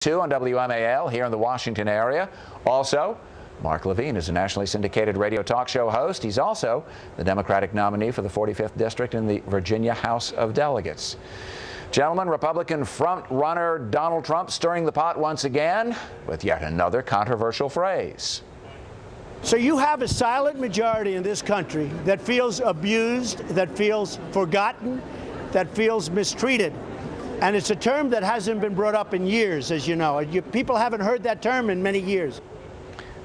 2 on WMAL here in the Washington area. Also, Mark Levine is a nationally syndicated radio talk show host. He's also the Democratic nominee for the 45th District in the Virginia House of Delegates. Gentlemen, Republican front-runner Donald Trump stirring the pot once again with yet another controversial phrase. So you have a silent majority in this country that feels abused, that feels forgotten, that feels mistreated. And it's a term that hasn't been brought up in years, as you know. People haven't heard that term in many years.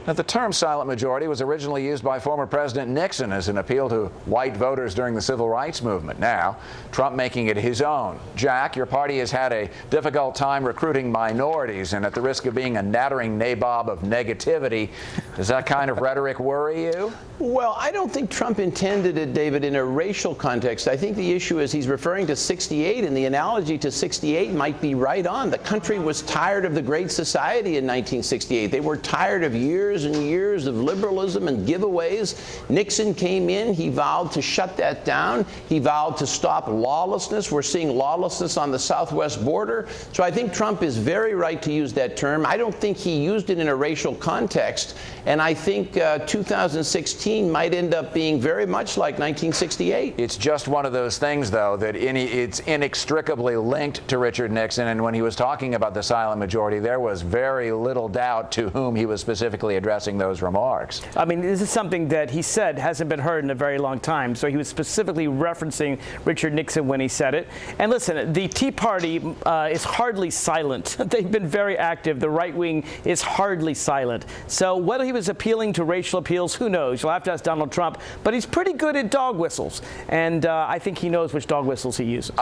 Now, the term silent majority was originally used by former President Nixon as an appeal to white voters during the civil rights movement. Now, Trump making it his own. Jack, your party has had a difficult time recruiting minorities, and at the risk of being a nattering nabob of negativity, does that kind of rhetoric worry you? Well, I don't think Trump intended it, David, in a racial context. I think the issue is he's referring to 68, and the analogy to 68 might be right on. The country was tired of the Great Society in 1968. They were tired of years and years of liberalism and giveaways. Nixon came in. He vowed to shut that down. He vowed to stop lawlessness. We're seeing lawlessness on the southwest border. So I think Trump is very right to use that term. I don't think he used it in a racial context. And I think 2016 might end up being very much like 1968. It's just one of those things, though, that it's inextricably linked to Richard Nixon. And when he was talking about the silent majority, there was very little doubt to whom he was specifically addressing those remarks. I mean, this is something that he said hasn't been heard in a very long time. So he was specifically referencing Richard Nixon when he said it. And listen, the Tea Party is hardly silent. They've been very active. The right wing is hardly silent. So whether he was appealing to racial appeals, who knows? You'll have to ask Donald Trump. But he's pretty good at dog whistles. And I think he knows which dog whistles he uses.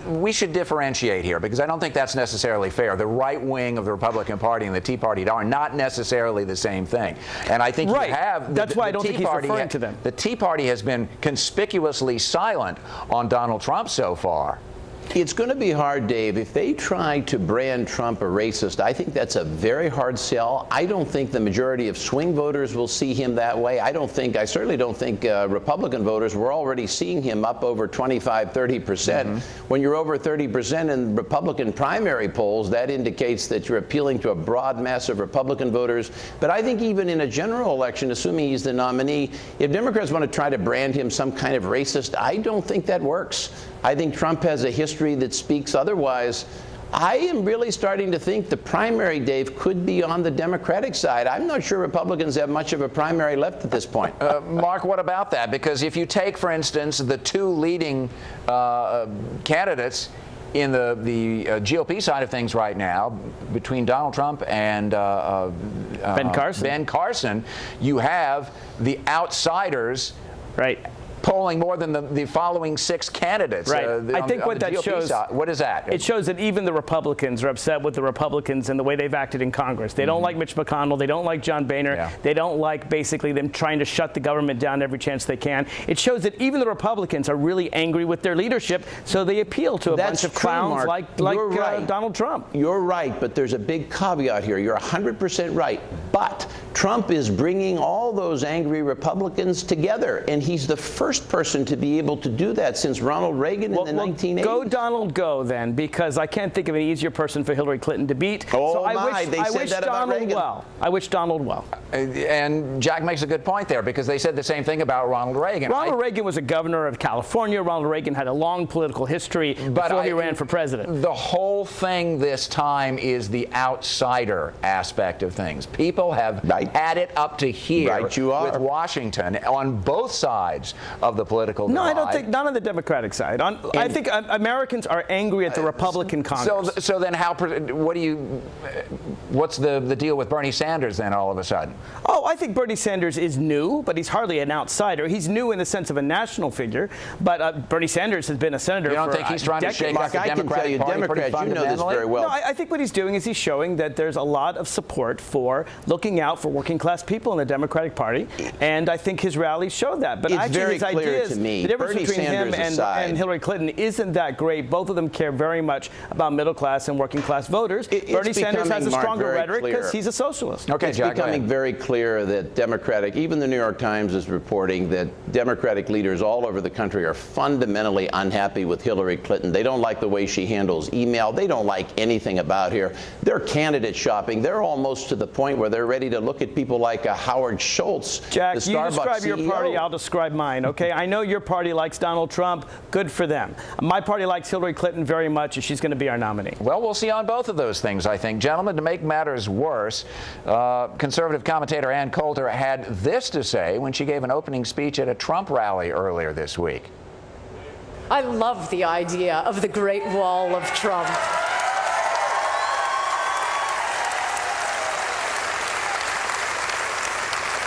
We should differentiate here, because I don't think that's necessarily fair. The right wing of the Republican Party and the Tea Party are not necessarily the same thing. And I think right. You have... That's why I don't think he's referring to them. The Tea Party has been conspicuously silent on Donald Trump so far. It's going to be hard, Dave. If they try to brand Trump a racist, I think that's a very hard sell. I don't think the majority of swing voters will see him that way. I certainly don't think Republican voters, we're already seeing him up over 25, 30%. When you're over 30% in Republican primary polls, that indicates that you're appealing to a broad mass of Republican voters. But I think even in a general election, assuming he's the nominee, if Democrats want to try to brand him some kind of racist, I don't think that works. I think Trump has a history that speaks otherwise. I am really starting to think the primary, Dave, could be on the Democratic side. I'm not sure Republicans have much of a primary left at this point. Mark, what about that? Because if you take, for instance, the two leading candidates in the GOP side of things right now, between Donald Trump and Ben Carson, you have the outsiders. Right. Polling more than the following six candidates. Right. I think what that shows, what is that? It shows that even the Republicans are upset with the Republicans and the way they've acted in Congress. They don't like Mitch McConnell. They don't like John Boehner. Yeah. They don't like basically them trying to shut the government down every chance they can. It shows that even the Republicans are really angry with their leadership, so they appeal to a bunch of clowns like Donald Trump. You're right, but there's a big caveat here. You're 100% right. But Trump is bringing all those angry Republicans together, and he's the first person to be able to do that since Ronald Reagan in the 1980s. Go, Donald, go, then, because I can't think of an easier person for Hillary Clinton to beat. Oh, so I wish Donald well. I wish Donald well. And Jack makes a good point there, because they said the same thing about Ronald Reagan. Ronald Reagan was a governor of California. Ronald Reagan had a long political history before he ran for president. The whole thing this time is the outsider aspect of things. People have had it up to here with Washington on both sides of the political divide. No, I don't think, not on the Democratic side. I think Americans are angry at the Republican Congress. So then what's the deal with Bernie Sanders then all of a sudden? Oh, I think Bernie Sanders is new, but he's hardly an outsider. He's new in the sense of a national figure, but Bernie Sanders has been a senator for decades. You don't think he's trying to shake up the Democratic Party pretty fundamentally? You know this very well. No, I think what he's doing is he's showing that there's a lot of support for looking out for working class people in the Democratic Party, and I think his rallies showed that. But it's actually, very his clear ideas, to me, the difference Bernie between him Sanders and Hillary Clinton isn't that great. Both of them care very much about middle class and working class voters. Bernie Sanders has a stronger rhetoric because he's a socialist. Okay, it's Jack, becoming very clear that Democratic, even the New York Times is reporting that Democratic leaders all over the country are fundamentally unhappy with Hillary Clinton. They don't like the way she handles email. They don't like anything about her. They're candidate shopping. They're almost to the point where they're ready to look at people like Howard Schultz, Jack, the Starbucks you describe CEO. your party, I'll describe mine, okay? I know your party likes Donald Trump. Good for them. My party likes Hillary Clinton very much, and she's going to be our nominee. Well, we'll see on both of those things, I think. Gentlemen, to make matters worse, conservative commentator Ann Coulter had this to say when she gave an opening speech at a Trump rally earlier this week. I love the idea of the Great Wall of Trump.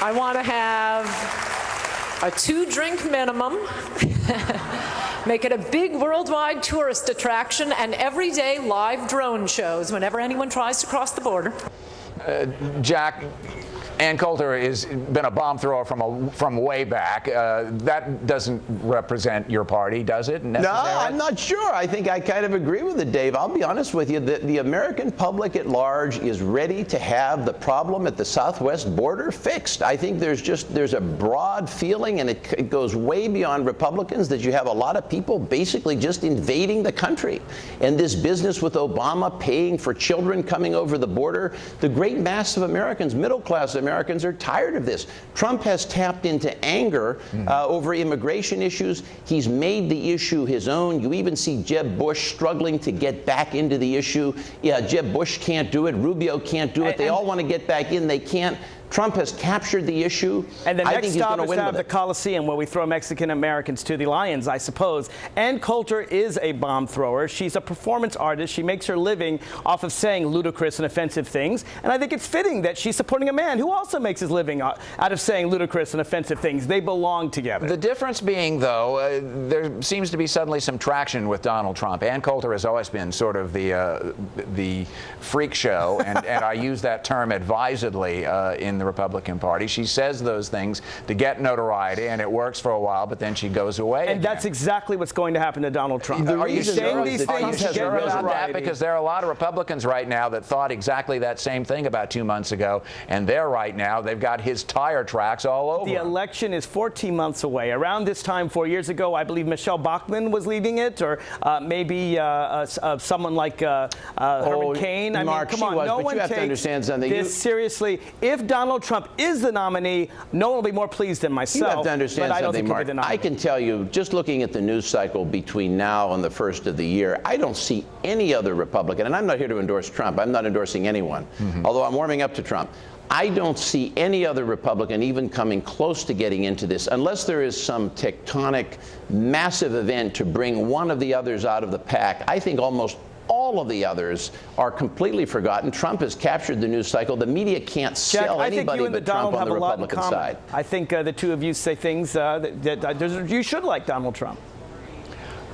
I want to have a 2-drink minimum, make it a big worldwide tourist attraction, and everyday live drone shows whenever anyone tries to cross the border. Jack, Ann Coulter has been a bomb thrower from way back. That doesn't represent your party, does it? No, I'm not sure. I think I kind of agree with it, Dave. I'll be honest with you. The American public at large is ready to have the problem at the southwest border fixed. I think there's a broad feeling, and it goes way beyond Republicans, that you have a lot of people basically just invading the country. And this business with Obama paying for children coming over the border, the great mass of Americans, middle-class Americans, are tired of this. Trump has tapped into anger over immigration issues. He's made the issue his own. You even see Jeb Bush struggling to get back into the issue. Yeah, Jeb Bush can't do it. Rubio can't do it. They all want to get back in. They can't. Trump has captured the issue. And the next stop is to have the Coliseum, where we throw Mexican Americans to the lions, I suppose. Ann Coulter is a bomb thrower. She's a performance artist. She makes her living off of saying ludicrous and offensive things. And I think it's fitting that she's supporting a man who also makes his living out of saying ludicrous and offensive things. They belong together. The difference being, though, there seems to be suddenly some traction with Donald Trump. Ann Coulter has always been sort of the freak show, and I use that term advisedly in the Republican Party. She says those things to get notoriety, and it works for a while, but then she goes away And again. That's exactly what's going to happen to Donald Trump. Are you saying these things to get notoriety? Because there are a lot of Republicans right now that thought exactly that same thing about 2 months ago, and they're right now, they've got his tire tracks all over. The election is 14 months away. Around this time 4 years ago, I believe Michelle Bachmann was leading it, or maybe someone like Herman Cain. I mean, come on, no one takes this seriously. If Donald Trump is the nominee, no one will be more pleased than myself. You have to understand something, Mark. I can tell you, just looking at the news cycle between now and the first of the year, I don't see any other Republican, and I'm not here to endorse Trump. I'm not endorsing anyone, although I'm warming up to Trump. I don't see any other Republican even coming close to getting into this, unless there is some tectonic, massive event to bring one of the others out of the pack. I think almost all of the others are completely forgotten. Trump has captured the news cycle. The media can't sell anybody but Trump on the Republican side. I think the two of you say things that you should like Donald Trump.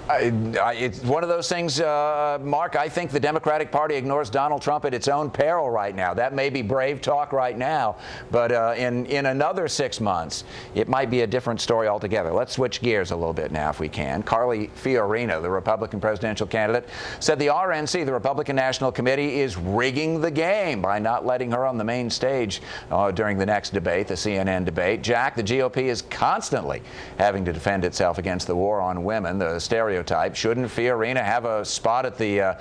It's one of those things, Mark. I think the Democratic Party ignores Donald Trump at its own peril right now. That may be brave talk right now, but in another 6 months, it might be a different story altogether. Let's switch gears a little bit now, if we can. Carly Fiorina, the Republican presidential candidate, said the RNC, the Republican National Committee, is rigging the game by not letting her on the main stage during the next debate, the CNN debate. Jack, the GOP is constantly having to defend itself against the war on women, the stereotype. Shouldn't Fiorina have a spot at the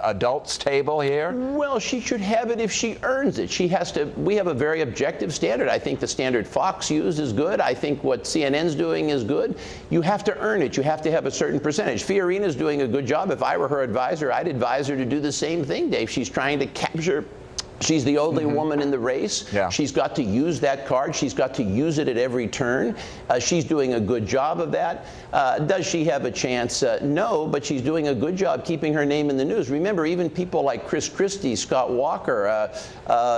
adults table here? Well, she should have it if she earns it. She has to. We have a very objective standard. I think the standard Fox used is good. I think what CNN's doing is good. You have to earn it. You have to have a certain percentage. Fiorina's doing a good job. If I were her advisor, I'd advise her to do the same thing, Dave. She's trying to capture. She's the only woman in the race. Yeah. She's got to use that card. She's got to use it at every turn. She's doing a good job of that. Does she have a chance? No, but she's doing a good job keeping her name in the news. Remember, even people like Chris Christie, Scott Walker,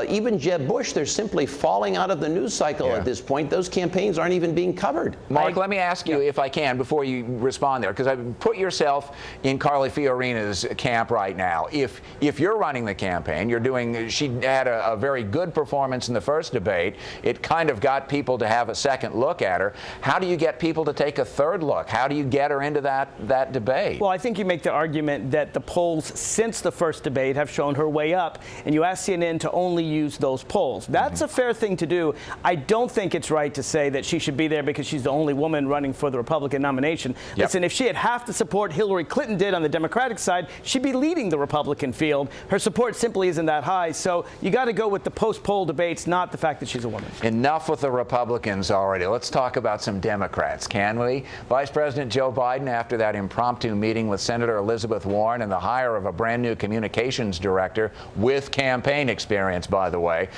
even Jeb Bush, they're simply falling out of the news cycle at this point. Those campaigns aren't even being covered. Mark, let me ask you, if I can, before you respond there, because I put yourself in Carly Fiorina's camp right now. If you're running the campaign, you're doing, she had a very good performance in the first debate, it kind of got people to have a second look at her. How do you get people to take a third look? How do you get her into that debate? Well, I think you make the argument that the polls since the first debate have shown her way up, and you ask CNN to only use those polls. That's a fair thing to do. I don't think it's right to say that she should be there because she's the only woman running for the Republican nomination. Yep. Listen, if she had half the support Hillary Clinton did on the Democratic side, she'd be leading the Republican field. Her support simply isn't that high, so you got to go with the post-poll debates, not the fact that she's a woman. Enough with the Republicans already. Let's talk about some Democrats, can we? Vice President Joe Biden, after that impromptu meeting with Senator Elizabeth Warren and the hire of a brand new communications director with campaign experience, by the way,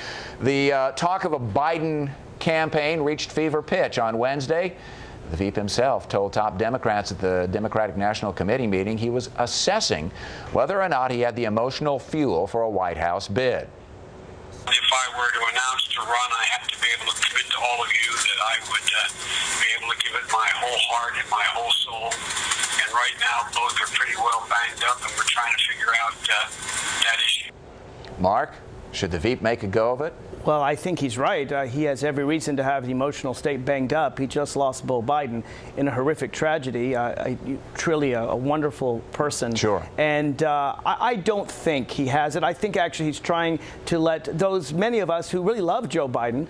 the talk of a Biden campaign reached fever pitch on Wednesday. The Veep himself told top Democrats at the Democratic National Committee meeting he was assessing whether or not he had the emotional fuel for a White House bid. If I were to announce to run, I have to be able to commit to all of you that I would be able to give it my whole heart and my whole soul. And right now, both are pretty well banged up, and we're trying to figure out that issue. Mark, should the Veep make a go of it? Well, I think he's right. He has every reason to have the emotional state banged up. He just lost Beau Biden in a horrific tragedy. Truly a wonderful person. Sure. And I don't think he has it. I think actually he's trying to let many of us who really love Joe Biden,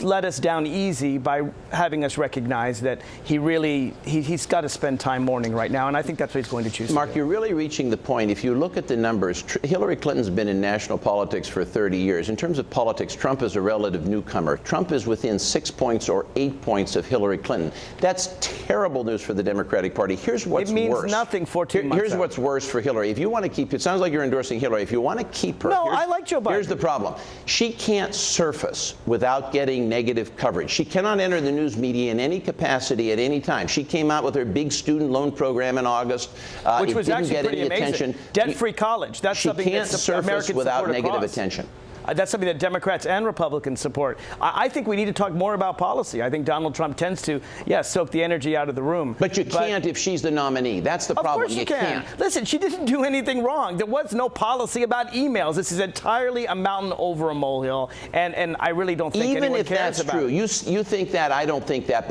let us down easy by having us recognize that he's got to spend time mourning right now. And I think that's what he's going to choose. Mark, you're really reaching the point. If you look at the numbers, Hillary Clinton's been in national politics for 30 years. In terms of politics, Trump is a relative newcomer. Trump is within 6 points or 8 points of Hillary Clinton. That's terrible news for the Democratic Party. Here's what's worse. It means nothing 14 months Here's what's worse for Hillary. If you want to keep, it sounds like you're endorsing Hillary. If you want to keep her, no, I like Joe Biden. Here's the problem. She can't surface without getting negative coverage. She cannot enter the news media in any capacity at any time. She came out with her big student loan program in August. Which was actually pretty amazing. Debt-free college. That's something that surface without negative attention. That's something that Democrats and Republicans support. I think we need to talk more about policy. I think Donald Trump tends to, soak the energy out of the room. But you can't if she's the nominee. That's the problem. Of course you can't. Listen, she didn't do anything wrong. There was no policy about emails. This is entirely a mountain over a molehill, and I really don't think anyone cares about it. Even if that's true, you think that, I don't think that.